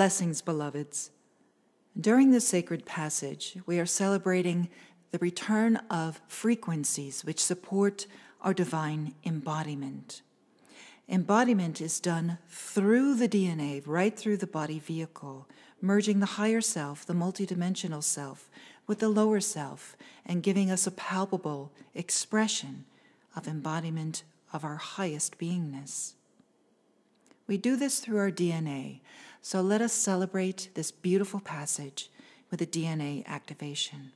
Blessings, beloveds. During this sacred passage, we are celebrating the return of frequencies which support our divine embodiment. Embodiment is done through the DNA, right through the body vehicle, merging the higher self, the multidimensional self, with the lower self, and giving us a palpable expression of embodiment of our highest beingness. We do this through our DNA, so let us celebrate this beautiful passage with a DNA activation.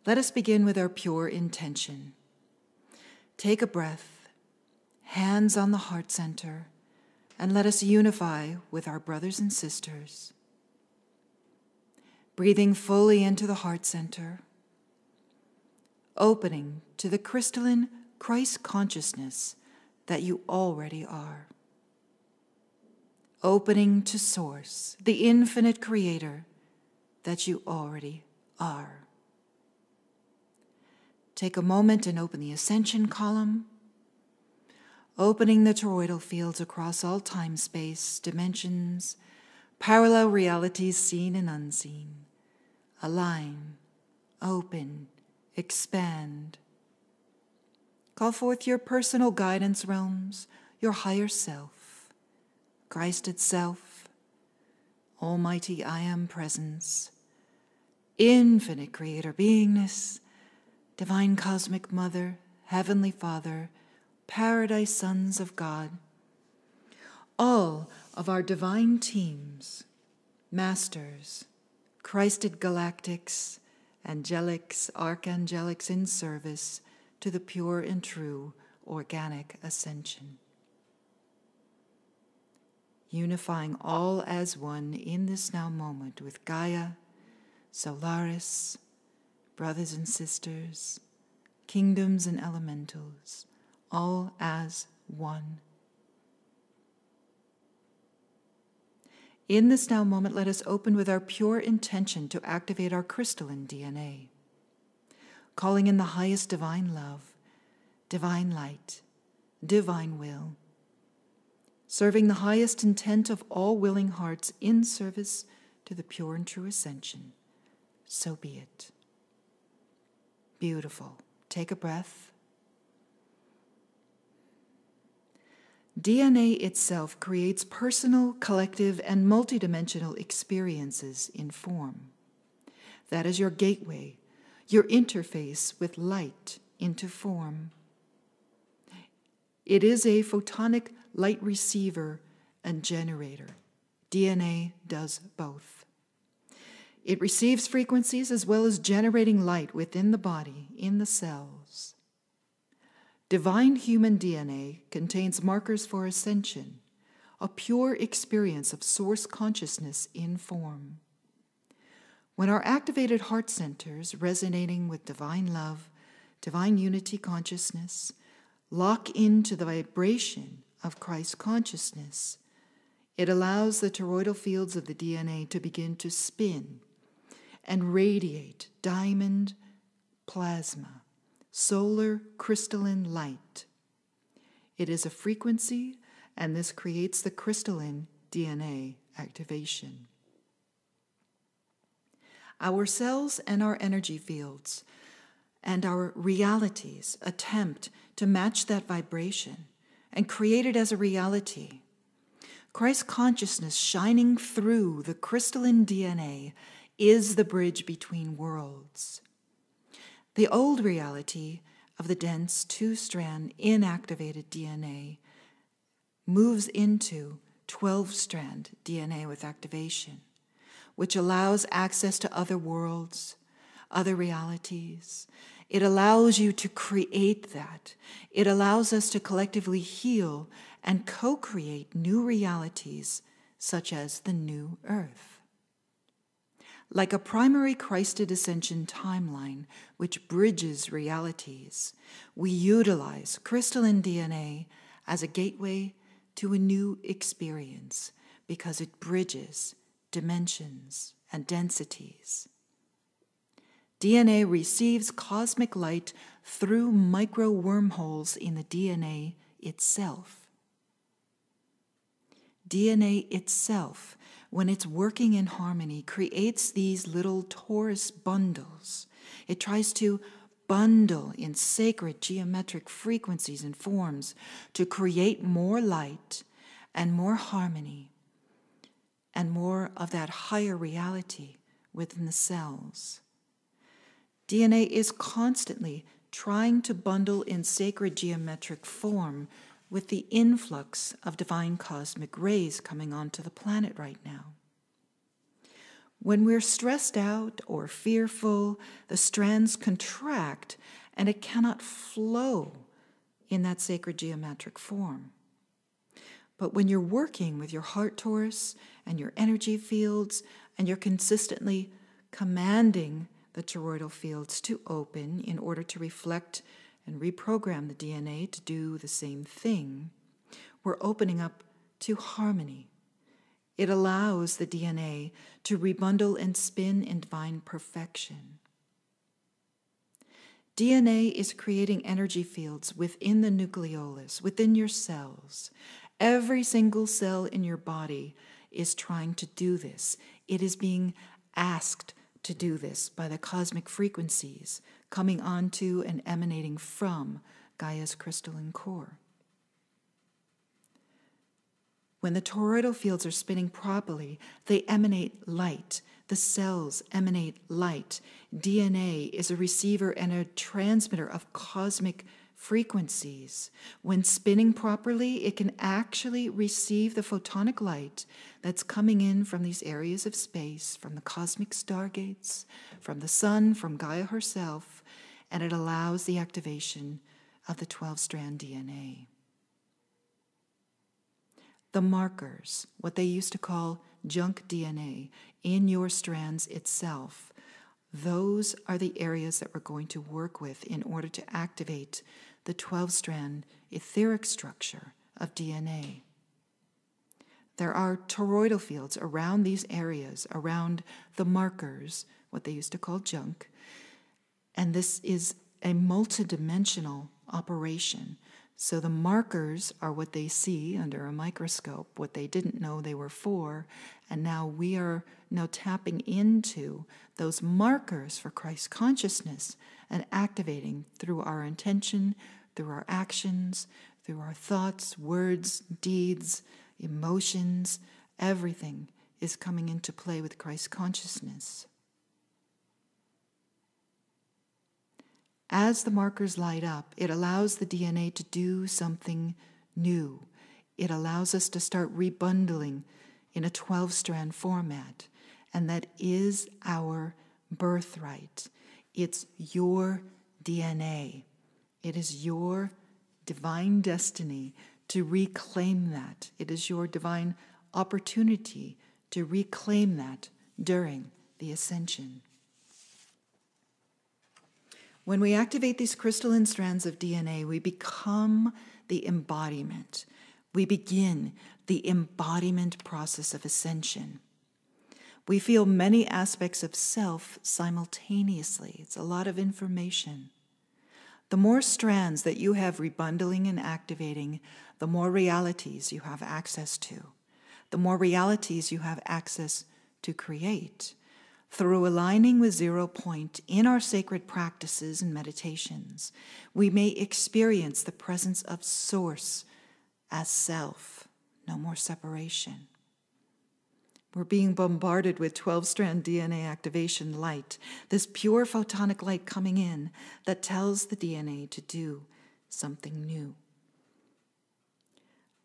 Let us begin with our pure intention. Take a breath, hands on the heart center, and let us unify with our brothers and sisters. Breathing fully into the heart center, opening to the crystalline Christ consciousness that you already are. Opening to Source, the infinite creator that you already are. Take a moment and open the Ascension column, opening the toroidal fields across all time, space, dimensions, parallel realities seen and unseen. Align, open, expand. Call forth your personal guidance realms, your higher self, Christ itself, Almighty I Am Presence, infinite creator beingness, divine cosmic mother, heavenly Father, paradise sons of God, all of our divine teams, masters, Christed galactics, angelics, archangelics in service to the pure and true organic ascension. Unifying all as one in this now moment with Gaia, Solaris, brothers and sisters, kingdoms and elementals, all as one. In this now moment, let us open with our pure intention to activate our crystalline DNA, calling in the highest divine love, divine light, divine will, serving the highest intent of all willing hearts in service to the pure and true ascension. So be it. Beautiful. Take a breath. DNA itself creates personal, collective, and multidimensional experiences in form. That is your gateway, your interface with light into form. It is a photonic light receiver and generator. DNA does both. It receives frequencies as well as generating light within the body, in the cells. Divine human DNA contains markers for ascension, a pure experience of source consciousness in form. When our activated heart centers, resonating with divine love, divine unity consciousness, lock into the vibration of Christ consciousness, it allows the toroidal fields of the DNA to begin to spin and radiate diamond plasma, solar crystalline light. It is a frequency, and this creates the crystalline DNA activation. Our cells and our energy fields and our realities attempt to match that vibration and create it as a reality. Christ consciousness shining through the crystalline DNA is the bridge between worlds. The old reality of the dense two-strand inactivated DNA moves into 12-strand DNA with activation, which allows access to other worlds, other realities. It allows you to create that. It allows us to collectively heal and co-create new realities, such as the new earth. Like a primary Christed ascension timeline which bridges realities, we utilize crystalline DNA as a gateway to a new experience because it bridges dimensions and densities. DNA receives cosmic light through micro wormholes in the DNA itself. DNA itself when it's working in harmony, creates these little torus bundles. It tries to bundle in sacred geometric frequencies and forms to create more light and more harmony and more of that higher reality within the cells. DNA is constantly trying to bundle in sacred geometric form with the influx of divine cosmic rays coming onto the planet right now. When we're stressed out or fearful, the strands contract and it cannot flow in that sacred geometric form. But when you're working with your heart torus and your energy fields, and you're consistently commanding the toroidal fields to open in order to reflect and reprogram the DNA to do the same thing, we're opening up to harmony. It allows the DNA to rebundle and spin in divine perfection. DNA is creating energy fields within the nucleolus, within your cells. Every single cell in your body is trying to do this. It is being asked to do this by the cosmic frequencies coming onto and emanating from Gaia's crystalline core. When the toroidal fields are spinning properly, they emanate light. The cells emanate light. DNA is a receiver and a transmitter of cosmic frequencies. When spinning properly, it can actually receive the photonic light that's coming in from these areas of space, from the cosmic stargates, from the sun, from Gaia herself, and it allows the activation of the 12-strand DNA. The markers, what they used to call junk DNA, in your strands itself, those are the areas that we're going to work with in order to activate the 12-strand etheric structure of DNA. There are toroidal fields around these areas, around the markers, what they used to call junk, and this is a multidimensional operation. So the markers are what they see under a microscope, what they didn't know they were for, and now we are now tapping into those markers for Christ consciousness and activating through our intention, through our actions, through our thoughts, words, deeds, emotions. Everything is coming into play with Christ consciousness. As the markers light up, it allows the DNA to do something new. It allows us to start rebundling in a 12-strand format, and that is our birthright. It's your DNA. It is your divine destiny to reclaim that. It is your divine opportunity to reclaim that during the Ascension. When we activate these crystalline strands of DNA, we become the embodiment. We begin the embodiment process of ascension. We feel many aspects of self simultaneously. It's a lot of information. The more strands that you have rebundling and activating, the more realities you have access to. The more realities you have access to create. Through aligning with 0 point in our sacred practices and meditations, we may experience the presence of Source as self. No more separation. We're being bombarded with 12-strand DNA activation light, this pure photonic light coming in that tells the DNA to do something new.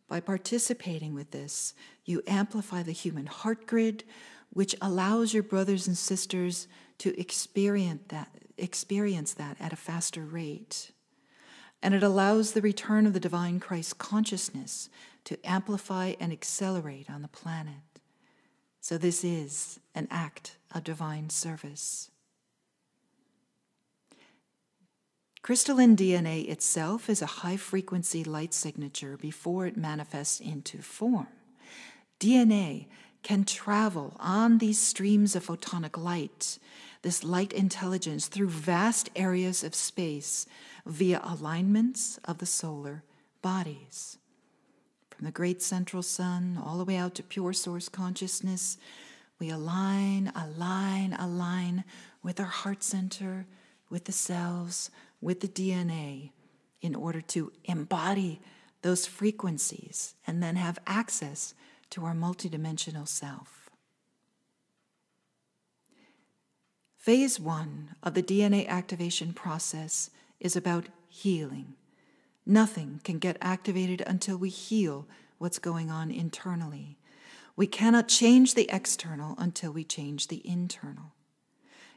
By participating with this, you amplify the human heart grid, which allows your brothers and sisters to experience that at a faster rate. And it allows the return of the divine Christ consciousness to amplify and accelerate on the planet. So this is an act of divine service. Crystalline DNA itself is a high-frequency light signature before it manifests into form. DNA can travel on these streams of photonic light, this light intelligence, through vast areas of space via alignments of the solar bodies. From the great central sun all the way out to pure source consciousness, we align with our heart center, with the cells, with the DNA, in order to embody those frequencies and then have access to our multidimensional self. Phase 1 of the DNA activation process is about healing. Nothing can get activated until we heal what's going on internally. We cannot change the external until we change the internal.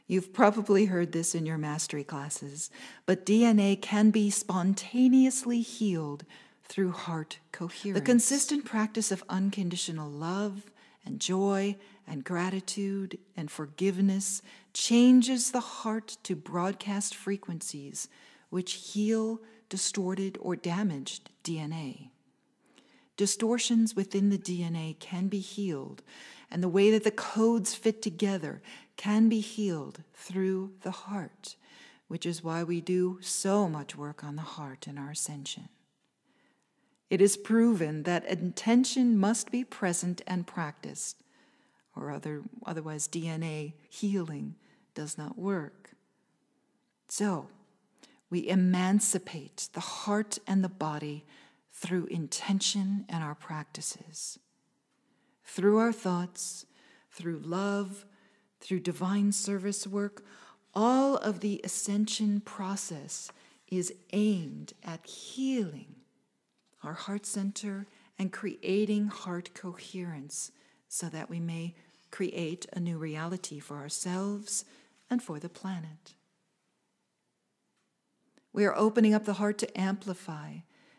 You've probably heard this in your mastery classes, but DNA can be spontaneously healed through heart coherence. The consistent practice of unconditional love and joy and gratitude and forgiveness changes the heart to broadcast frequencies which heal distorted or damaged DNA. Distortions within the DNA can be healed, and the way that the codes fit together can be healed through the heart, which is why we do so much work on the heart in our ascension. It is proven that intention must be present and practiced, or otherwise DNA healing does not work. So, we emancipate the heart and the body through intention and our practices. Through our thoughts, through love, through divine service work, all of the ascension process is aimed at healing our heart center and creating heart coherence so that we may create a new reality for ourselves and for the planet. We are opening up the heart to amplify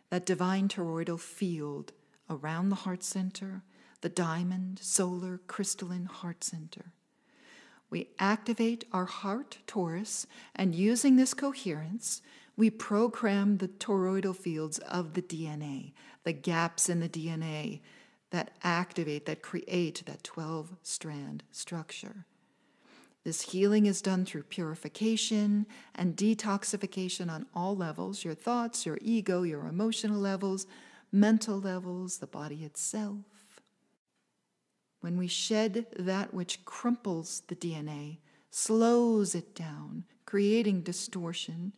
that divine toroidal field around the heart center, the diamond, solar, crystalline heart center. We activate our heart torus, and using this coherence, we program the toroidal fields of the DNA, the gaps in the DNA that activate, that create that 12-strand structure. This healing is done through purification and detoxification on all levels, your thoughts, your ego, your emotional levels, mental levels, the body itself. When we shed that which crumples the DNA, slows it down, creating distortion,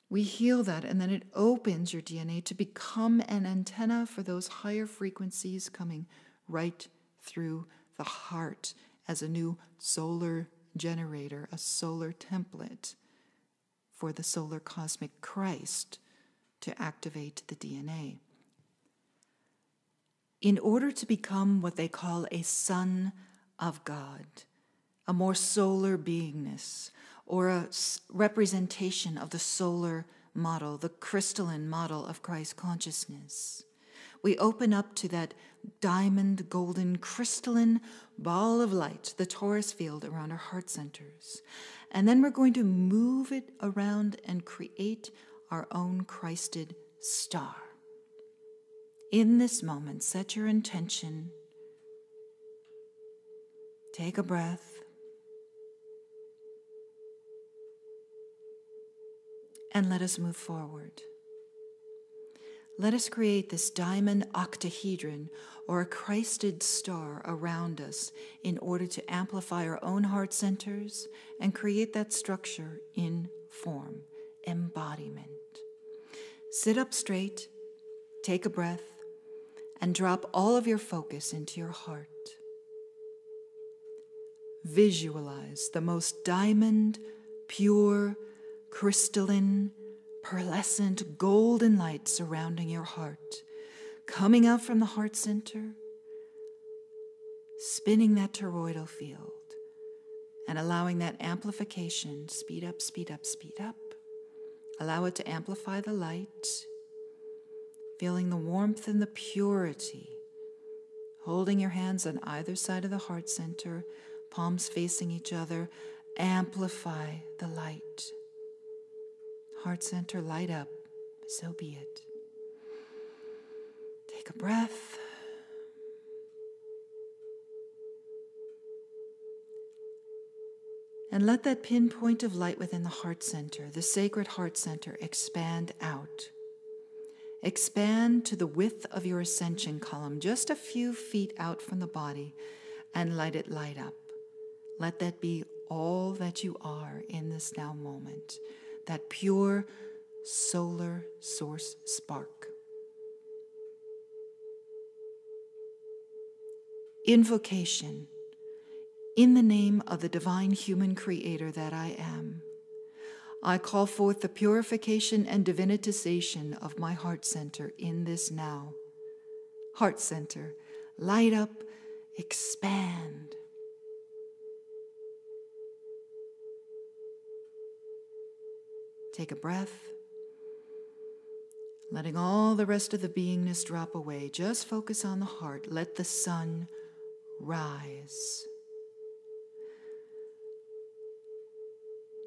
we heal that, and then it opens your DNA to become an antenna for those higher frequencies coming right through the heart as a new solar generator, a solar template for the solar cosmic Christ to activate the DNA. In order to become what they call a son of God, a more solar beingness, or a representation of the solar model, the crystalline model of Christ consciousness, we open up to that diamond, golden, crystalline ball of light, the torus field around our heart centers. And then we're going to move it around and create our own Christed star. In this moment, set your intention. Take a breath. And let us move forward. Let us create this diamond octahedron, or a Christed star around us, in order to amplify our own heart centers and create that structure in form, embodiment. Sit up straight, take a breath, and drop all of your focus into your heart. Visualize the most diamond, pure, crystalline, pearlescent, golden light surrounding your heart, coming out from the heart center, spinning that toroidal field, and allowing that amplification, speed up, speed up, speed up. Allow it to amplify the light, feeling the warmth and the purity, holding your hands on either side of the heart center, palms facing each other. Amplify the light. Heart center, light up, so be it. Take a breath. And let that pinpoint of light within the heart center, the sacred heart center, expand out. Expand to the width of your ascension column, just a few feet out from the body, and let it light up. Let that be all that you are in this now moment, that pure solar source spark. Invocation. In the name of the divine human creator that I am, I call forth the purification and divinitization of my heart center in this now. Heart center, light up, expand. Take a breath, letting all the rest of the beingness drop away. Just focus on the heart. Let the sun rise.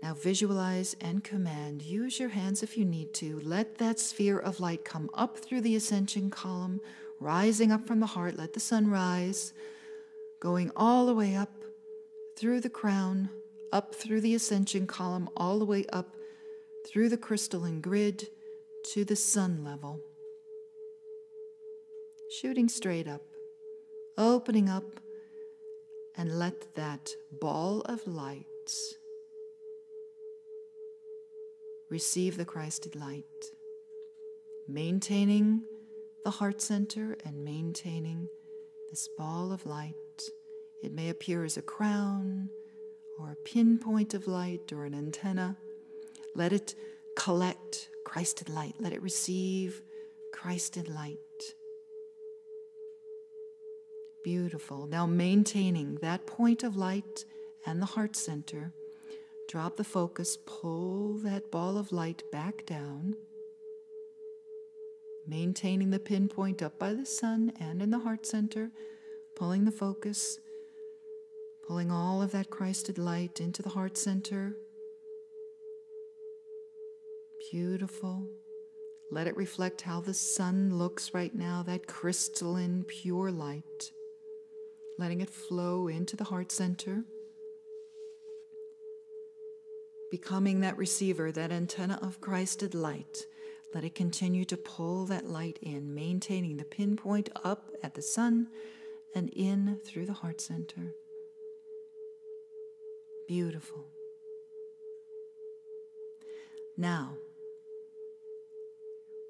Now visualize and command. Use your hands if you need to. Let that sphere of light come up through the ascension column, rising up from the heart. Let the sun rise, going all the way up through the crown, up through the ascension column, all the way up through the crystalline grid to the sun level. Shooting straight up, opening up, and let that ball of light receive the Christed light, maintaining the heart center and maintaining this ball of light. It may appear as a crown or a pinpoint of light or an antenna. Let it collect Christed light. Let it receive Christed light. Beautiful. Now maintaining that point of light and the heart center, drop the focus, pull that ball of light back down, maintaining the pinpoint up by the sun and in the heart center, pulling the focus, pulling all of that Christed light into the heart center. Beautiful. Let it reflect how the sun looks right now, that crystalline, pure light. Letting it flow into the heart center. Becoming that receiver, that antenna of Christed light. Let it continue to pull that light in, maintaining the pinpoint up at the sun and in through the heart center. Beautiful. Now,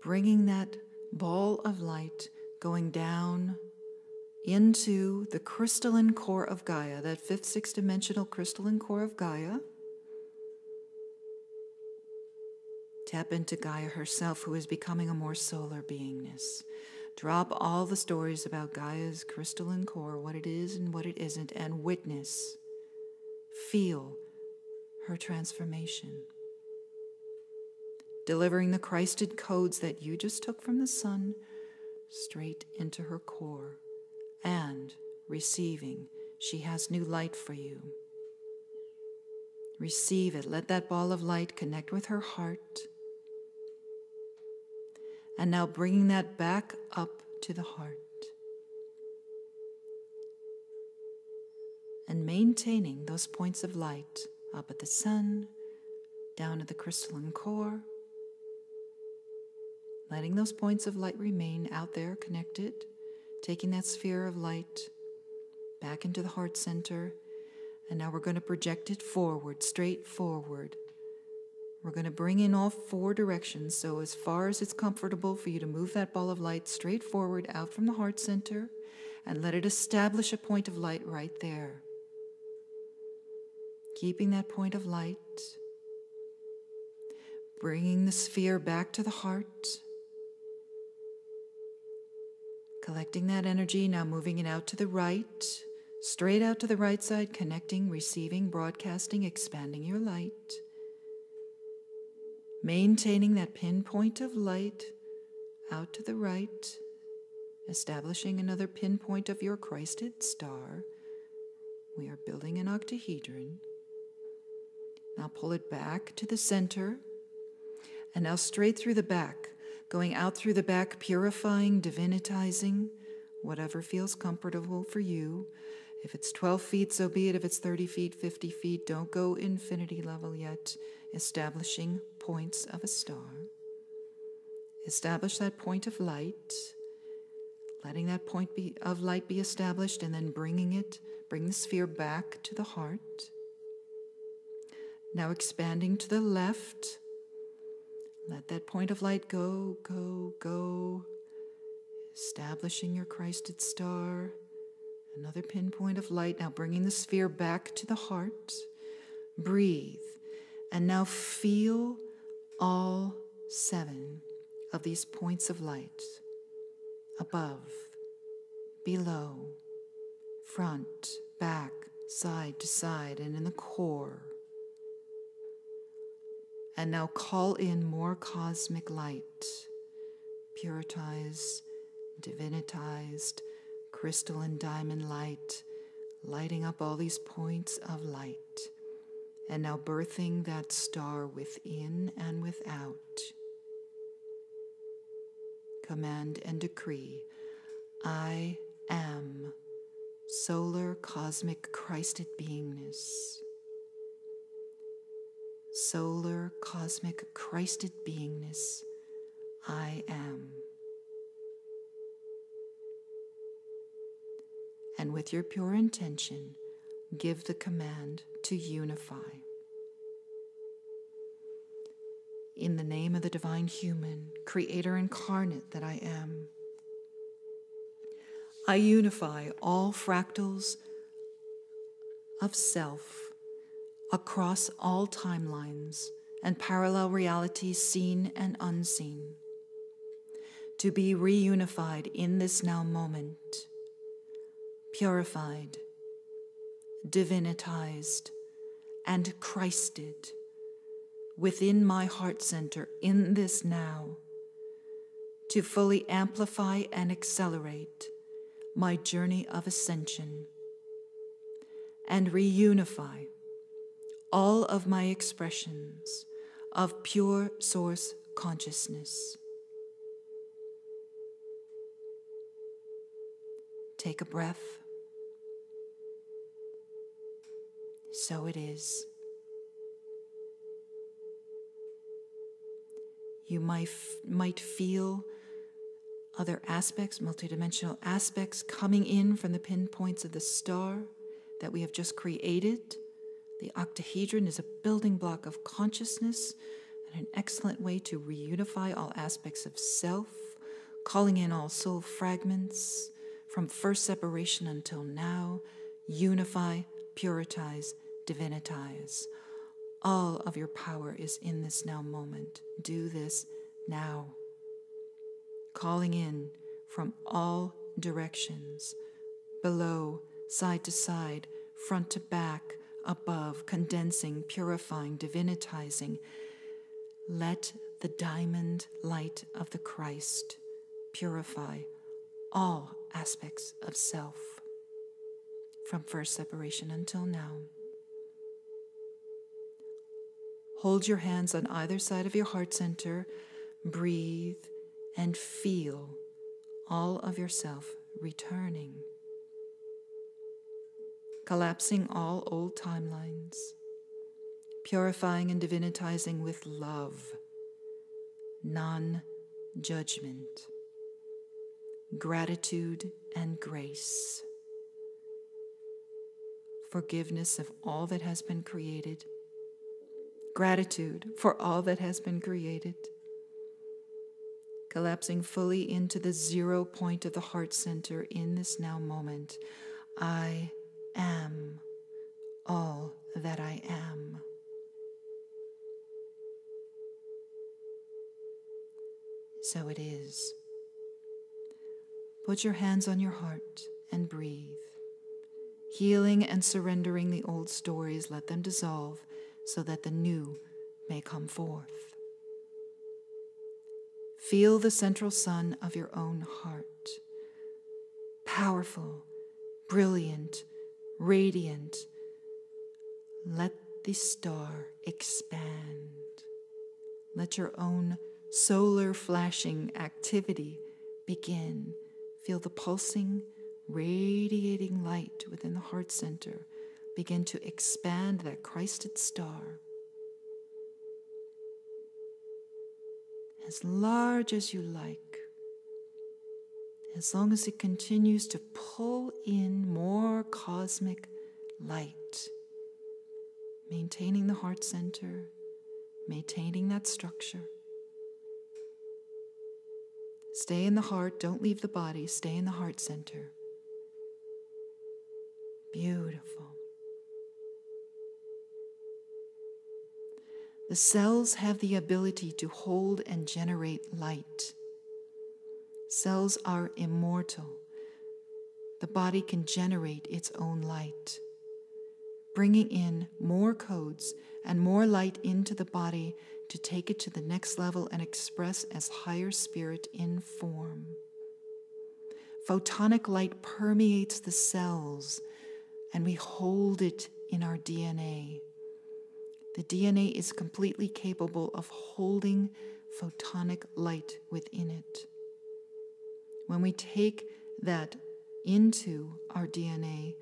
bringing that ball of light going down into the crystalline core of Gaia, that fifth, sixth-dimensional crystalline core of Gaia. Tap into Gaia herself, who is becoming a more solar beingness. Drop all the stories about Gaia's crystalline core, what it is and what it isn't, and witness, feel her transformation. Delivering the Christed codes that you just took from the sun straight into her core, and receiving, she has new light for you. Receive it. Let that ball of light connect with her heart. And now bringing that back up to the heart. And maintaining those points of light up at the sun, down at the crystalline core. Letting those points of light remain out there connected. Taking that sphere of light back into the heart center. And now we're going to project it forward, straight forward. We're going to bring in all four directions, so as far as it's comfortable for you to move that ball of light straight forward out from the heart center and let it establish a point of light right there. Keeping that point of light, bringing the sphere back to the heart, collecting that energy, now moving it out to the right, straight out to the right side, connecting, receiving, broadcasting, expanding your light. Maintaining that pinpoint of light out to the right, establishing another pinpoint of your Christed star. We are building an octahedron. Now pull it back to the center, and now straight through the back, going out through the back, purifying, divinitizing, whatever feels comfortable for you. If it's 12 feet, so be it. If it's 30 feet, 50 feet, don't go infinity level yet. Establishing points of a star. Establish that point of light, letting that point of light be established, and then bring the sphere back to the heart. Now expanding to the left, let that point of light go, go, go. Establishing your Christed star, another pinpoint of light. Now bringing the sphere back to the heart. Breathe, and now feel all 7 of these points of light, above, below, front, back, side to side, and in the core. And now call in more cosmic light, puritized, divinitized, crystalline diamond light, lighting up all these points of light. And now birthing that star within and without. Command and decree, I am solar cosmic Christed beingness. Solar cosmic Christed beingness, I am. And with your pure intention, give the command to unify. In the name of the divine human, creator incarnate that I am, I unify all fractals of self across all timelines and parallel realities seen and unseen, to be reunified in this now moment, purified, divinitized, and Christed within my heart center in this now, to fully amplify and accelerate my journey of ascension and reunify all of my expressions of pure source consciousness. Take a breath. So it is. You might feel other aspects, multidimensional aspects coming in from the pinpoints of the star that we have just created. The octahedron is a building block of consciousness and an excellent way to reunify all aspects of self, calling in all soul fragments from first separation until now. Unify, puritize, divinitize. All of your power is in this now moment. Do this now. Calling in from all directions, below, side to side, front to back, above, condensing, purifying, divinitizing. Let the diamond light of the Christ purify all aspects of self from first separation until now. Hold your hands on either side of your heart center. Breathe and feel all of yourself returning. Collapsing all old timelines. Purifying and divinitizing with love, non-judgment, gratitude and grace. Forgiveness of all that has been created. Gratitude for all that has been created. Collapsing fully into the 0 point of the heart center in this now moment. I am all that I am. So it is. Put your hands on your heart and breathe. Healing and surrendering the old stories, let them dissolve so that the new may come forth. Feel the central sun of your own heart. Powerful, brilliant, radiant. Let the star expand. Let your own solar flashing activity begin. Feel the pulsing, radiating light within the heart center begin to expand that Christed star. as large as you like, as long as it continues to pull in more cosmic light, maintaining the heart center, maintaining that structure. Stay in the heart, don't leave the body, stay in the heart center. Beautiful. The cells have the ability to hold and generate light. Cells are immortal. The body can generate its own light, bringing in more codes and more light into the body to take it to the next level and express as higher spirit in form. Photonic light permeates the cells, and we hold it in our DNA. The DNA is completely capable of holding photonic light within it. When we take that into our DNA,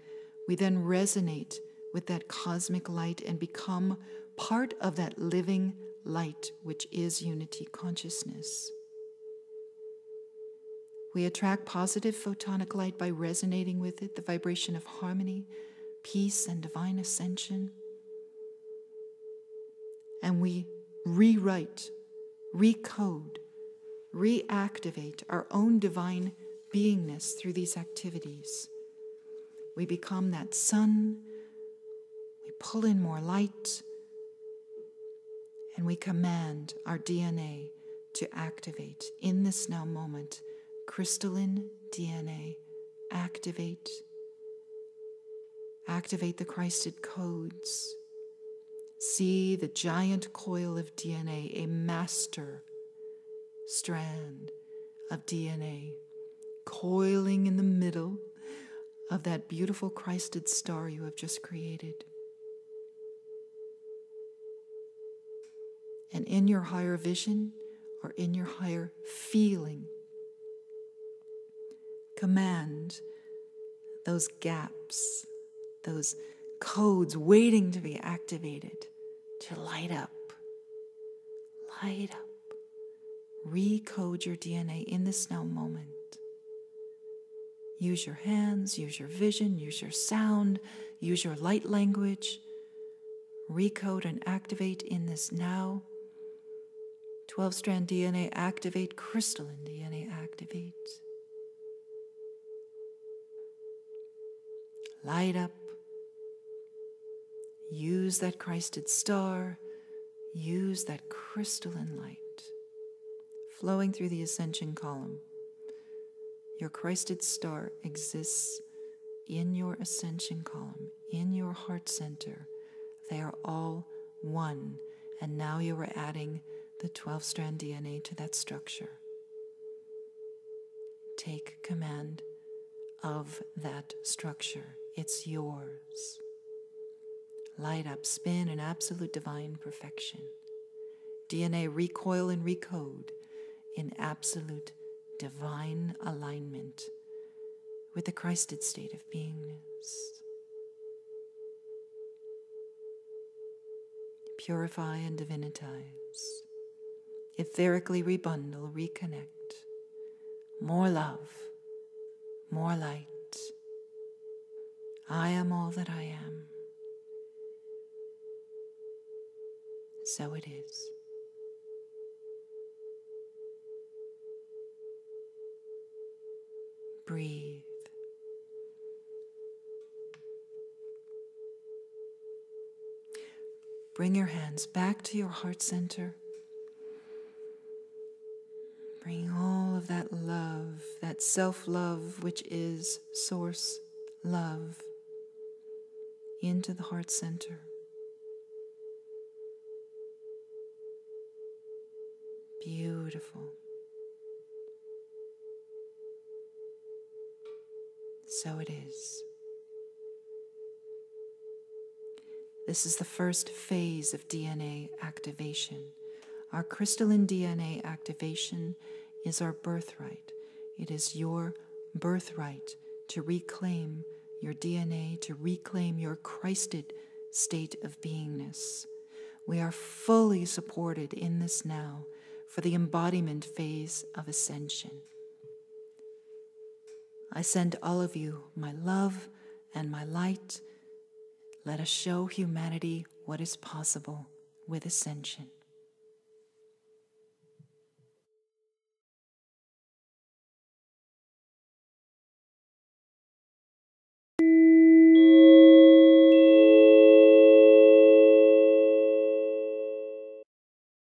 we then resonate with that cosmic light and become part of that living light, which is unity consciousness. We attract positive photonic light by resonating with it, the vibration of harmony, peace, and divine ascension. And we rewrite, recode, reactivate our own divine beingness through these activities. We become that sun, we pull in more light, and we command our DNA to activate in this now moment. Crystalline DNA, activate the Christed codes. See the giant coil of DNA, a master strand of DNA, coiling in the middle of that beautiful Christed star you have just created. And in your higher vision or in your higher feeling, command those gaps, those codes waiting to be activated, to light up. Light up. Recode your DNA in this now moment. Use your hands, use your vision, use your sound, use your light language. Recode and activate in this now. 12-strand DNA activate, crystalline DNA activate. Light up. Use that Christed star. Use that crystalline light flowing through the Ascension column. Your Christed star exists in your Ascension column, in your heart center. They are all one. And now you are adding the 12-strand DNA to that structure. Take command of that structure. It's yours. Light up, spin in absolute divine perfection. DNA recoil and recode in absolute divine alignment with the Christed state of beingness. Purify and divinitize. Etherically rebundle, reconnect. More love, more light. I am all that I am. So it is. Breathe. Bring your hands back to your heart center. Bring all of that love, that self-love, which is source love, into the heart center. Beautiful. So it is. This is the first phase of DNA activation. Our crystalline DNA activation is our birthright. It is your birthright to reclaim your DNA, to reclaim your Christed state of beingness. We are fully supported in this now for the embodiment phase of Ascension. I send all of you my love and my light. Let us show humanity what is possible with Ascension.